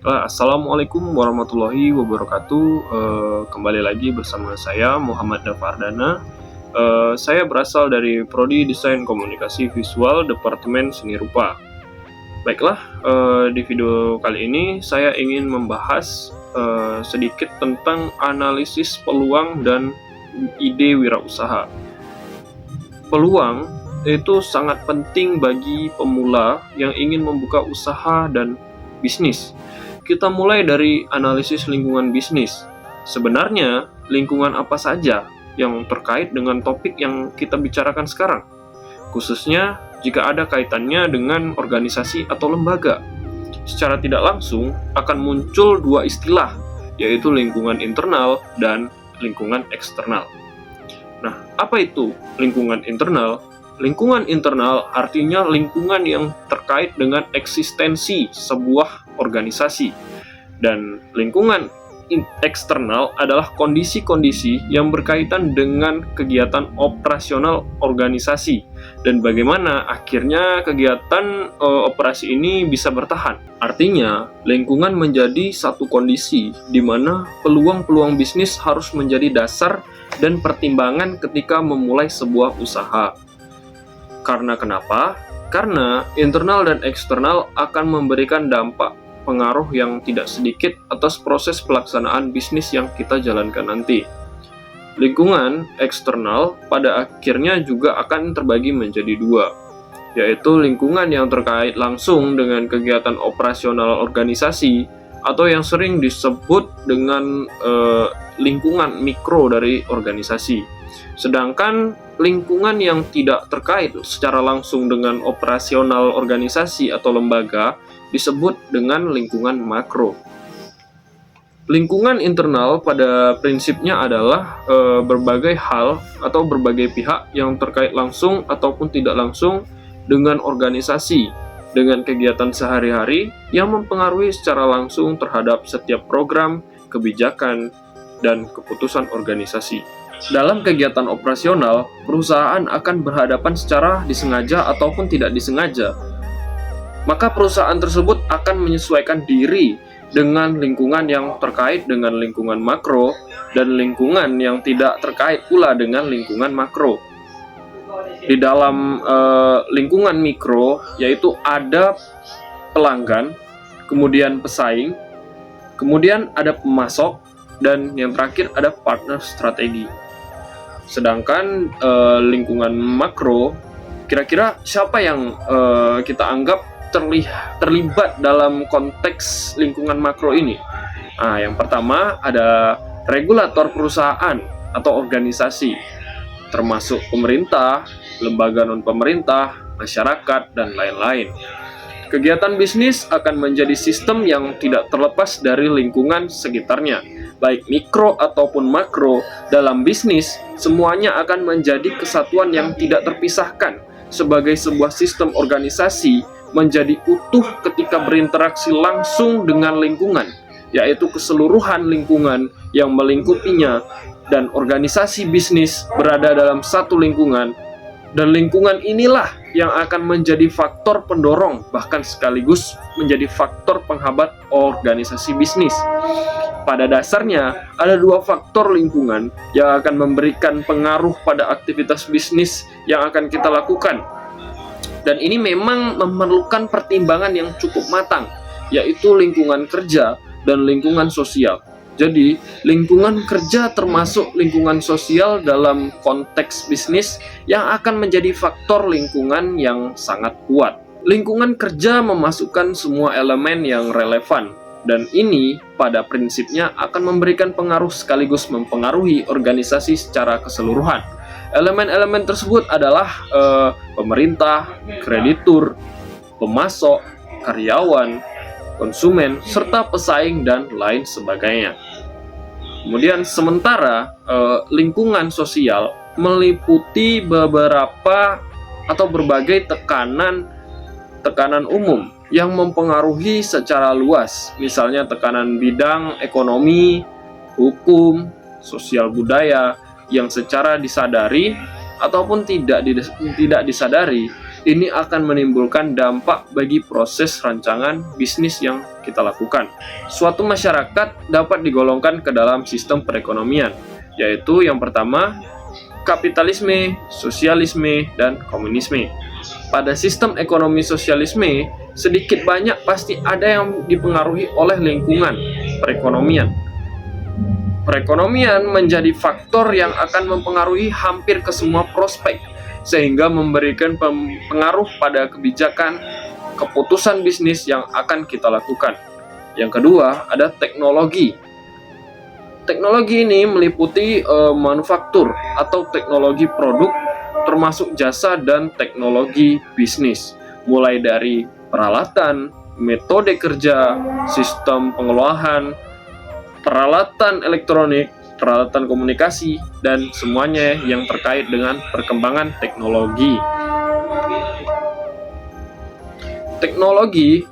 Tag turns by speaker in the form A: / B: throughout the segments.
A: Baiklah, Assalamualaikum warahmatullahi wabarakatuh. Kembali lagi bersama saya Muhammad Dafardana. Saya berasal dari Prodi Desain Komunikasi Visual Departemen Seni Rupa. Baiklah, di video kali ini saya ingin membahas sedikit tentang analisis peluang dan ide wirausaha. Peluang itu sangat penting bagi pemula yang ingin membuka usaha dan bisnis. Kita mulai dari analisis lingkungan bisnis. Sebenarnya, lingkungan apa saja yang terkait dengan topik yang kita bicarakan sekarang? Khususnya jika ada kaitannya dengan organisasi atau lembaga. Secara tidak langsung akan muncul dua istilah, yaitu lingkungan internal dan lingkungan eksternal. Nah, apa itu lingkungan internal? Lingkungan internal artinya lingkungan yang terkait dengan eksistensi sebuah organisasi. Dan lingkungan eksternal adalah kondisi-kondisi yang berkaitan dengan kegiatan operasional organisasi dan bagaimana akhirnya kegiatan operasi ini bisa bertahan. Artinya, lingkungan menjadi satu kondisi di mana peluang-peluang bisnis harus menjadi dasar dan pertimbangan ketika memulai sebuah usaha. Karena kenapa? Karena internal dan eksternal akan memberikan dampak pengaruh yang tidak sedikit atas proses pelaksanaan bisnis yang kita jalankan nanti. Lingkungan eksternal pada akhirnya juga akan terbagi menjadi dua, yaitu lingkungan yang terkait langsung dengan kegiatan operasional organisasi atau yang sering disebut dengan lingkungan mikro dari organisasi. Sedangkan lingkungan yang tidak terkait secara langsung dengan operasional organisasi atau lembaga disebut dengan lingkungan makro. Lingkungan internal pada prinsipnya adalah berbagai hal atau berbagai pihak yang terkait langsung ataupun tidak langsung dengan organisasi, dengan kegiatan sehari-hari yang mempengaruhi secara langsung terhadap setiap program, kebijakan, dan keputusan organisasi. Dalam kegiatan operasional, perusahaan akan berhadapan secara disengaja ataupun tidak disengaja. Maka perusahaan tersebut akan menyesuaikan diri dengan lingkungan yang terkait dengan lingkungan makro dan lingkungan yang tidak terkait pula dengan lingkungan makro. Di dalam lingkungan mikro, yaitu ada pelanggan, kemudian pesaing, kemudian ada pemasok, dan yang terakhir ada partner strategi. Sedangkan lingkungan makro, kira-kira siapa yang kita anggap terlibat dalam konteks lingkungan makro ini? Nah, yang pertama ada regulator perusahaan atau organisasi, termasuk pemerintah, lembaga non-pemerintah, masyarakat, dan lain-lain. Kegiatan bisnis akan menjadi sistem yang tidak terlepas dari lingkungan sekitarnya. Baik mikro ataupun makro, dalam bisnis, semuanya akan menjadi kesatuan yang tidak terpisahkan sebagai sebuah sistem organisasi menjadi utuh ketika berinteraksi langsung dengan lingkungan, yaitu keseluruhan lingkungan yang melingkupinya, dan organisasi bisnis berada dalam satu lingkungan, dan lingkungan inilah yang akan menjadi faktor pendorong, bahkan sekaligus menjadi faktor penghambat organisasi bisnis. Pada dasarnya, ada dua faktor lingkungan yang akan memberikan pengaruh pada aktivitas bisnis yang akan kita lakukan. Dan ini memang memerlukan pertimbangan yang cukup matang, yaitu lingkungan kerja dan lingkungan sosial. Jadi, lingkungan kerja termasuk lingkungan sosial dalam konteks bisnis yang akan menjadi faktor lingkungan yang sangat kuat. Lingkungan kerja memasukkan semua elemen yang relevan, dan ini pada prinsipnya akan memberikan pengaruh sekaligus mempengaruhi organisasi secara keseluruhan. Elemen-elemen tersebut adalah pemerintah, kreditur, pemasok, karyawan, konsumen, serta pesaing, dan lain sebagainya. Kemudian sementara lingkungan sosial meliputi beberapa atau berbagai tekanan umum yang mempengaruhi secara luas, misalnya tekanan bidang ekonomi, hukum, sosial budaya yang secara disadari ataupun tidak disadari Ini akan menimbulkan dampak bagi proses rancangan bisnis yang kita lakukan. Suatu masyarakat dapat digolongkan ke dalam sistem perekonomian, yaitu yang pertama, kapitalisme, sosialisme, dan komunisme. Pada sistem ekonomi sosialisme, sedikit banyak pasti ada yang dipengaruhi oleh lingkungan perekonomian. Perekonomian menjadi faktor yang akan mempengaruhi hampir ke semua prospek, sehingga memberikan pengaruh pada kebijakan, keputusan bisnis yang akan kita lakukan. Yang kedua, ada teknologi. Teknologi ini meliputi manufaktur atau teknologi produk, termasuk jasa dan teknologi bisnis, mulai dari peralatan, metode kerja, sistem pengelolaan, peralatan elektronik, peralatan komunikasi, dan semuanya yang terkait dengan perkembangan teknologi. Teknologi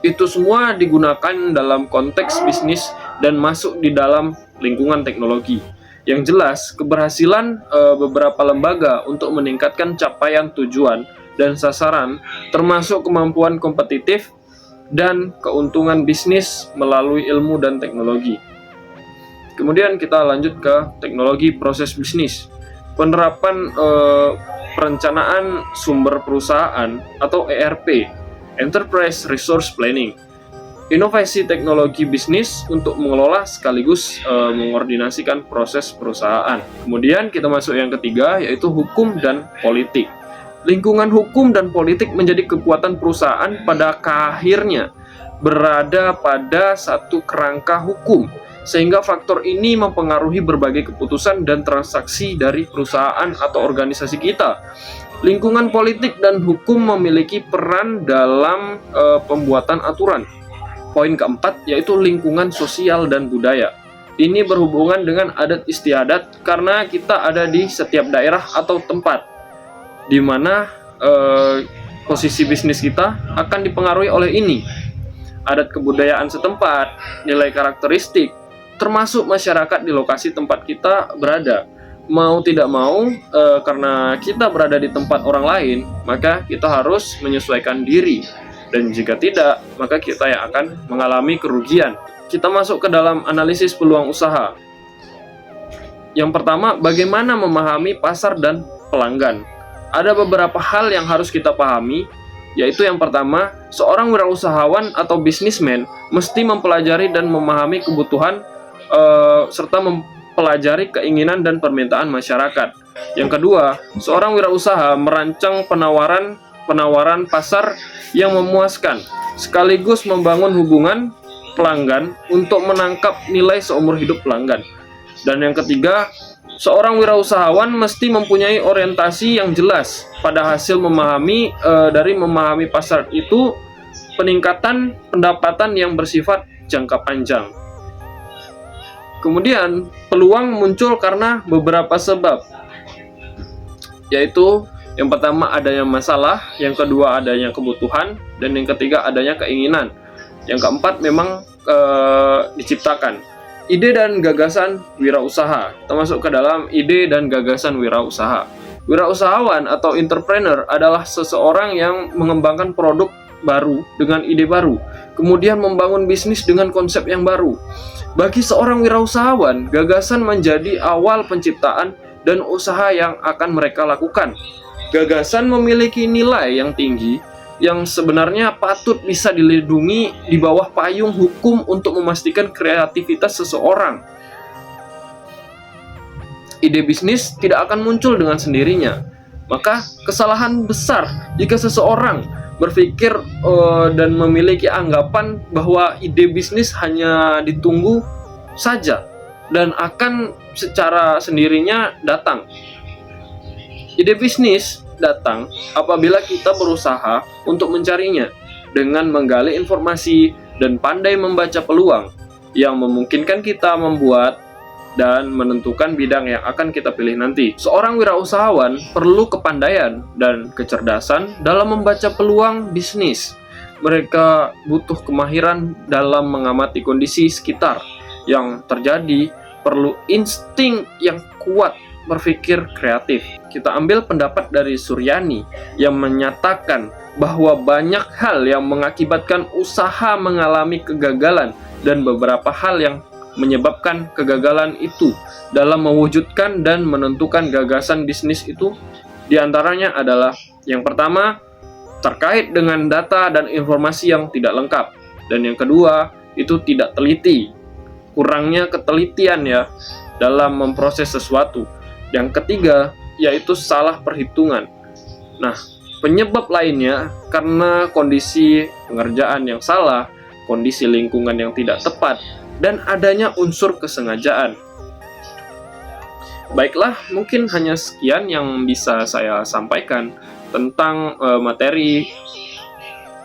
A: itu semua digunakan dalam konteks bisnis dan masuk di dalam lingkungan teknologi. Yang jelas, keberhasilan beberapa lembaga untuk meningkatkan capaian tujuan dan sasaran, termasuk kemampuan kompetitif dan keuntungan bisnis melalui ilmu dan teknologi. Kemudian kita lanjut ke teknologi proses bisnis. Penerapan perencanaan sumber perusahaan atau ERP, Enterprise Resource Planning. Inovasi teknologi bisnis untuk mengelola sekaligus mengordinasikan proses perusahaan. Kemudian kita masuk yang ketiga, yaitu hukum dan politik. Lingkungan hukum dan politik menjadi kekuatan perusahaan pada akhirnya berada pada satu kerangka hukum, sehingga faktor ini mempengaruhi berbagai keputusan dan transaksi dari perusahaan atau organisasi kita. Lingkungan politik dan hukum memiliki peran dalam pembuatan aturan. Poin keempat, yaitu lingkungan sosial dan budaya. Ini berhubungan dengan adat istiadat karena kita ada di setiap daerah atau tempat di mana posisi bisnis kita akan dipengaruhi oleh ini. Adat kebudayaan setempat, nilai karakteristik, termasuk masyarakat di lokasi tempat kita berada. Mau tidak mau, karena kita berada di tempat orang lain, maka kita harus menyesuaikan diri. Dan jika tidak, maka kita yang akan mengalami kerugian. Kita masuk ke dalam analisis peluang usaha. Yang pertama, bagaimana memahami pasar dan pelanggan. Ada beberapa hal yang harus kita pahami, yaitu yang pertama, seorang wirausahawan atau bisnismen mesti mempelajari dan memahami kebutuhan serta mempelajari keinginan dan permintaan masyarakat. Yang kedua, seorang wirausaha merancang penawaran pasar yang memuaskan, sekaligus membangun hubungan pelanggan untuk menangkap nilai seumur hidup pelanggan. Dan yang ketiga, seorang wirausahawan mesti mempunyai orientasi yang jelas pada hasil dari memahami pasar itu, peningkatan pendapatan yang bersifat jangka panjang. Kemudian, peluang muncul karena beberapa sebab, yaitu yang pertama adanya masalah, yang kedua adanya kebutuhan, dan yang ketiga adanya keinginan. Yang keempat memang diciptakan. Ide dan gagasan wirausaha, termasuk ke dalam ide dan gagasan wirausaha. Wirausahawan atau entrepreneur adalah seseorang yang mengembangkan produk baru dengan ide baru, kemudian membangun bisnis dengan konsep yang baru. Bagi seorang wirausahawan, gagasan menjadi awal penciptaan dan usaha yang akan mereka lakukan. Gagasan memiliki nilai yang tinggi yang sebenarnya patut bisa dilindungi di bawah payung hukum untuk memastikan kreativitas seseorang. Ide bisnis tidak akan muncul dengan sendirinya. Maka kesalahan besar jika seseorang berpikir dan memiliki anggapan bahwa ide bisnis hanya ditunggu saja dan akan secara sendirinya datang. Ide bisnis datang apabila kita berusaha untuk mencarinya dengan menggali informasi dan pandai membaca peluang yang memungkinkan kita membuat dan menentukan bidang yang akan kita pilih nanti. Seorang wirausahawan perlu kepandaian dan kecerdasan dalam membaca peluang bisnis. Mereka butuh kemahiran dalam mengamati kondisi sekitar yang terjadi, perlu insting yang kuat berpikir kreatif. Kita ambil pendapat dari Suryani yang menyatakan bahwa banyak hal yang mengakibatkan usaha mengalami kegagalan dan beberapa hal yang menyebabkan kegagalan itu dalam mewujudkan dan menentukan gagasan bisnis itu. Di antaranya adalah yang pertama, terkait dengan data dan informasi yang tidak lengkap, dan yang kedua itu tidak teliti, kurangnya ketelitian ya dalam memproses sesuatu. Yang ketiga yaitu salah perhitungan. Nah, penyebab lainnya karena kondisi pengerjaan yang salah, kondisi lingkungan yang tidak tepat, dan adanya unsur kesengajaan. Baiklah, mungkin hanya sekian yang bisa saya sampaikan tentang materi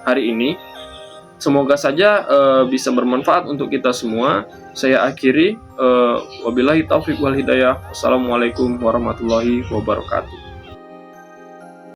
A: hari ini. Semoga saja bisa bermanfaat untuk kita semua. Saya akhiri, wabillahi taufiq wal hidayah. Wassalamualaikum warahmatullahi wabarakatuh.